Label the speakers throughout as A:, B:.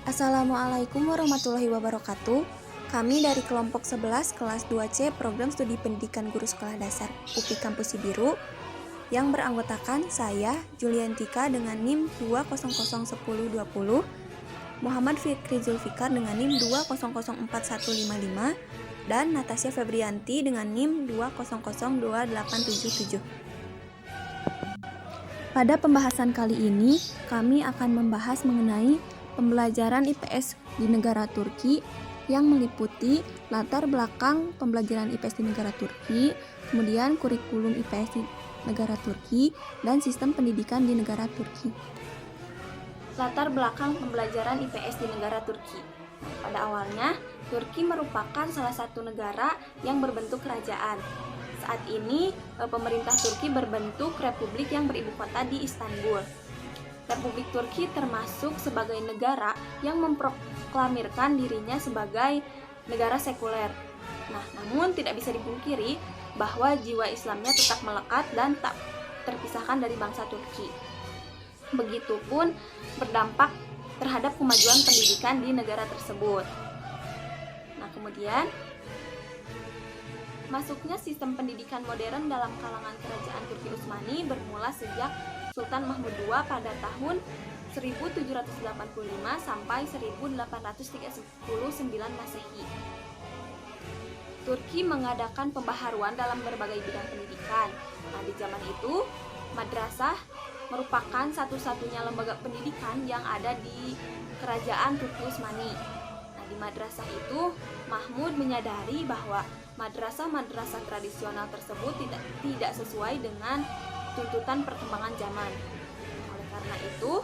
A: Assalamualaikum warahmatullahi wabarakatuh. Kami dari kelompok 11 kelas 2C Program Studi Pendidikan Guru Sekolah Dasar UPI Kampus Sibiru yang beranggotakan saya Juliantika dengan NIM 2001020, Muhammad Fikri Zulfikar dengan NIM 2004155 dan Natasha Febrianti dengan NIM 2002877. Pada pembahasan kali ini, kami akan membahas mengenai pembelajaran IPS di negara Turki yang meliputi latar belakang pembelajaran IPS di negara Turki, kemudian kurikulum IPS di negara Turki, dan sistem pendidikan di negara Turki. Latar belakang pembelajaran IPS di negara Turki. Pada awalnya, Turki merupakan salah satu negara yang berbentuk kerajaan. Saat ini, pemerintah Turki berbentuk republik yang beribu kota di Istanbul. Republik Turki termasuk sebagai negara yang memproklamirkan dirinya sebagai negara sekuler. Namun tidak bisa dipungkiri bahwa jiwa Islamnya tetap melekat dan tak terpisahkan dari bangsa Turki. Begitupun berdampak terhadap kemajuan pendidikan di negara tersebut. Kemudian masuknya sistem pendidikan modern dalam kalangan kerajaan Turki Utsmani bermula sejak Sultan Mahmud II pada tahun 1785 sampai 1839 Masehi. Turki mengadakan pembaharuan dalam berbagai bidang pendidikan. Di zaman itu, madrasah merupakan satu-satunya lembaga pendidikan yang ada di kerajaan Turki Utsmani. Di madrasah itu, Mahmud menyadari bahwa madrasah-madrasah tradisional tersebut tidak sesuai dengan tuntutan perkembangan zaman. Oleh karena itu,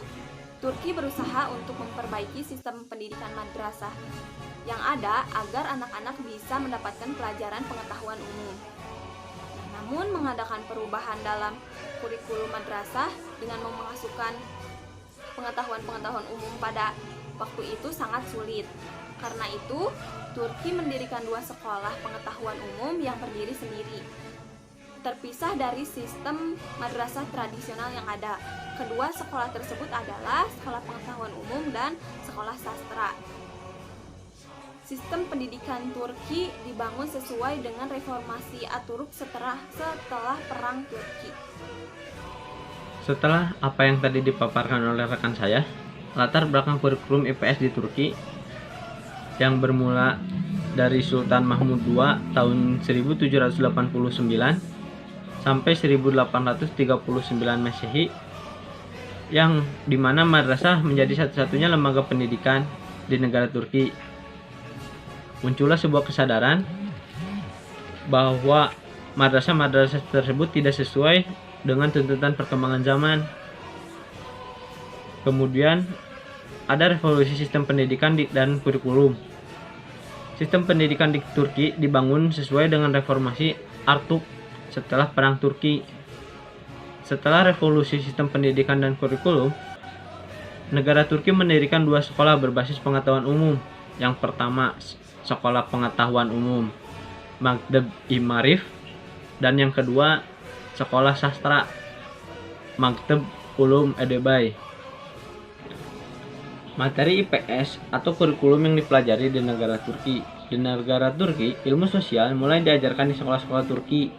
A: Turki berusaha untuk memperbaiki sistem pendidikan madrasah yang ada agar anak-anak bisa mendapatkan pelajaran pengetahuan umum. Namun mengadakan perubahan dalam kurikulum madrasah dengan memasukkan pengetahuan-pengetahuan umum pada waktu itu sangat sulit. Karena itu, Turki mendirikan dua sekolah pengetahuan umum yang berdiri sendiri, terpisah dari sistem madrasah tradisional yang ada. Kedua sekolah tersebut adalah Sekolah Pengetahuan Umum dan Sekolah Sastra. Sistem pendidikan Turki dibangun sesuai dengan reformasi Atatürk setelah Perang Turki.
B: Setelah apa yang tadi dipaparkan oleh rekan saya, latar belakang kurikulum IPS di Turki yang bermula dari Sultan Mahmud II tahun 1789 sampai 1839 Masehi, yang dimana madrasah menjadi satu-satunya lembaga pendidikan di negara Turki. Muncullah sebuah kesadaran bahwa madrasah-madrasah tersebut tidak sesuai dengan tuntutan perkembangan zaman. Kemudian ada revolusi sistem pendidikan dan kurikulum. Sistem pendidikan di Turki dibangun sesuai dengan reformasi Atatürk setelah Perang Turki. Setelah revolusi sistem pendidikan dan kurikulum, negara Turki mendirikan dua sekolah berbasis pengetahuan umum. Yang pertama, Sekolah Pengetahuan Umum Makteb-i Marif, dan yang kedua, Sekolah Sastra Makteb Ulum Edebay. Materi IPS atau kurikulum yang dipelajari di negara Turki. Di negara Turki, ilmu sosial mulai diajarkan di sekolah-sekolah Turki,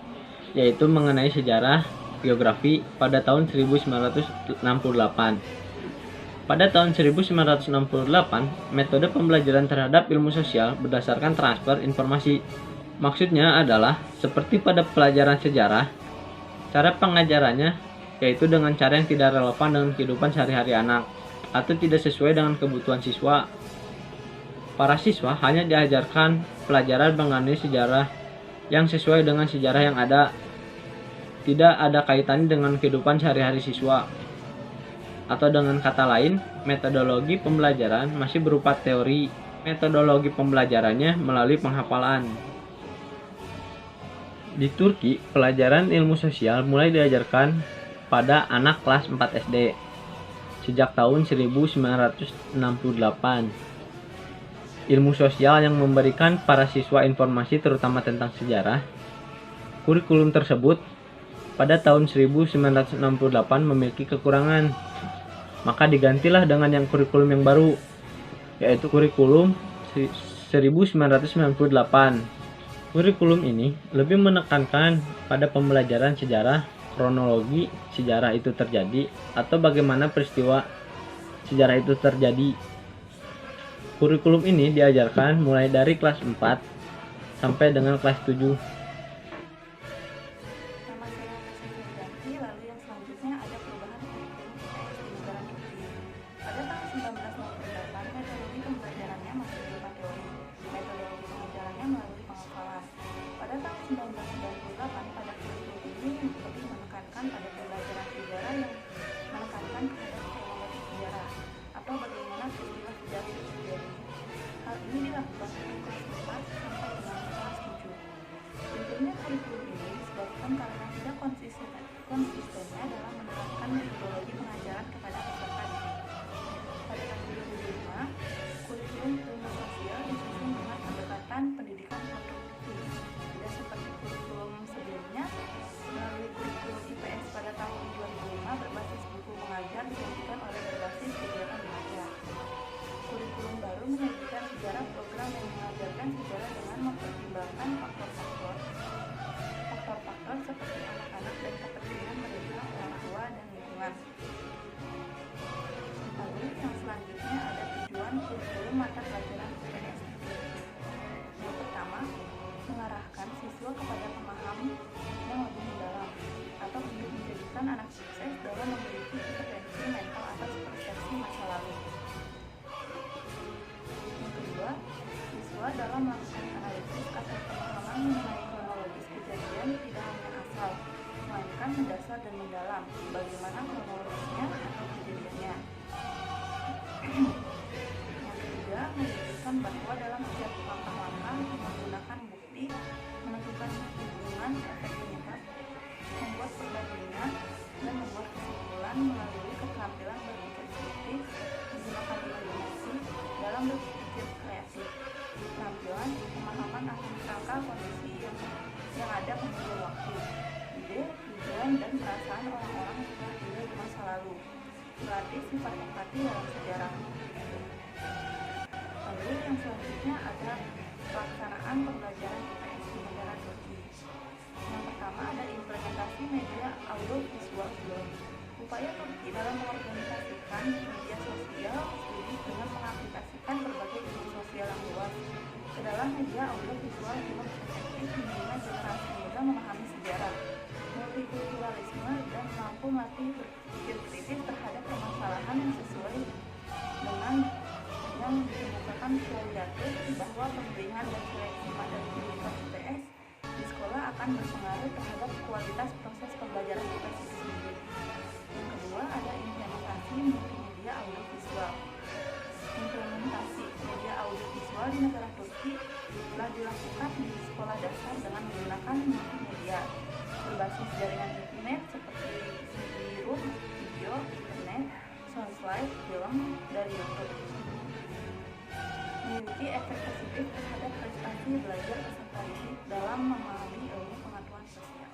B: yaitu mengenai sejarah, geografi pada tahun 1968. Pada tahun 1968, metode pembelajaran terhadap ilmu sosial berdasarkan transfer informasi. Maksudnya adalah seperti pada pelajaran sejarah, cara pengajarannya yaitu dengan cara yang tidak relevan dengan kehidupan sehari-hari anak atau tidak sesuai dengan kebutuhan siswa. Para siswa hanya diajarkan pelajaran mengenai sejarah yang sesuai dengan sejarah yang ada, tidak ada kaitannya dengan kehidupan sehari-hari siswa. Atau dengan kata lain, metodologi pembelajaran masih berupa teori. Metodologi pembelajarannya melalui penghafalan. Di Turki, pelajaran ilmu sosial mulai diajarkan pada anak kelas 4 SD sejak tahun 1968. Ilmu sosial yang memberikan para siswa informasi terutama tentang sejarah. Kurikulum tersebut pada tahun 1968 memiliki kekurangan, maka digantilah dengan yang kurikulum yang baru. yaitu kurikulum 1998. Kurikulum ini lebih menekankan pada pembelajaran sejarah, kronologi sejarah itu terjadi, atau bagaimana peristiwa sejarah itu terjadi. Kurikulum ini diajarkan mulai dari kelas 4 sampai dengan kelas 7.
A: Nama saya masih diganti, lalu yang selanjutnya ada perubahan kurikulum IPS di negara Turki. Pada tahun 1998, metodologi pembelajarannya masih berupa teori. Metodologi pengajarannya melalui penghafalan. Pada tahun 1998, pada kurikulum ini lebih menekankan pada pembelajaran sejarah yang menekankan terhadap kronologi sejarah atau bagaimana peristiwa sejarah itu terjadi. Hal ini dilakukan dari kelas 4 sampai dengan kelas 7. Tentunya kurikulum ini disebabkan karena tidak konsistennya dalam menerapkan metodologi pengajaran kepada peserta didik. Pada tahun 2005, kurikulum ilmu sosial disusun dengan pendekatan pendidikan produktif. Tidak seperti kurikulum sebelumnya, melalui kurikulum IPS pada tahun 2005 berbasis buku mengajar digantikan oleh berbasis kegiatan belajar. Kurikulum baru menyajikan sejarah program yang mengajarkan sejarah dengan mempertimbangkan faktor-faktor seperti anak-anak dan kepentingan mereka, orang tua, dan lingkungan. Lalu yang selanjutnya ada tujuan kurikulum mata pelajaran IPS. Yang pertama, mengarahkan siswa kepada pemahaman yang lebih mendalam atau untuk menjadikan anak sukses dalam memiliki kompetensi mental atas persepsi masa lalu. Yang kedua, siswa dalam melakukan analisis atau pemahaman mengenai kronologis kejadian tidak hanya asal, melainkan mendasar dan mendalam bagaimana kronologisnya atau kejadiannya. Yang ketiga, menunjukkan bahwa dalam setiap langkah-langkah menggunakan bukti, menentukan hubungan efek penyebab, membuat perbandingan, dan membuat kesimpulan melalui keterampilan berpikir kritis, menggunakan imajinasi dalam berpikir kreatif, keterampilan pemahaman akan kerangka kondisi yang ada kemudian waktu, ide, tujuan, dan perasaan orang-orang yang telah hidup di masa lalu, berarti sifat empati dalam sejarah. Lalu yang selanjutnya ada pelaksanaan pembelajaran IPS di negara Turki. Yang pertama ada implementasi media audiovisual film. Upaya Turki dalam mengorganisasikan media sosial studi dengan mengaplikasikan berbagai isu sosial yang luas ke dalam media audiovisual film efektif membina generasi muda memahami sejarah, multikulturalisme, dan mampu melatih berpikir kritis terhadap permasalahan yang sesuai dengan yang dikemukakan Suryatun bahwa pemilihan dan seleksi materi pendidikan IPS di sekolah akan berpengaruh terhadap kualitas proses pembelajaran IPS itu sendiri. Yang kedua ada implementasi multimedia audiovisual. Implementasi media audiovisual di negara Turki telah dilakukan di sekolah dasar dengan menggunakan multimedia berbasis jaringan internet seperti CD-ROM, video, internet, soundslide, film dari YouTube. Memiliki efek positif terhadap prestasi belajar peserta didik dalam memahami ilmu pengetahuan sosial.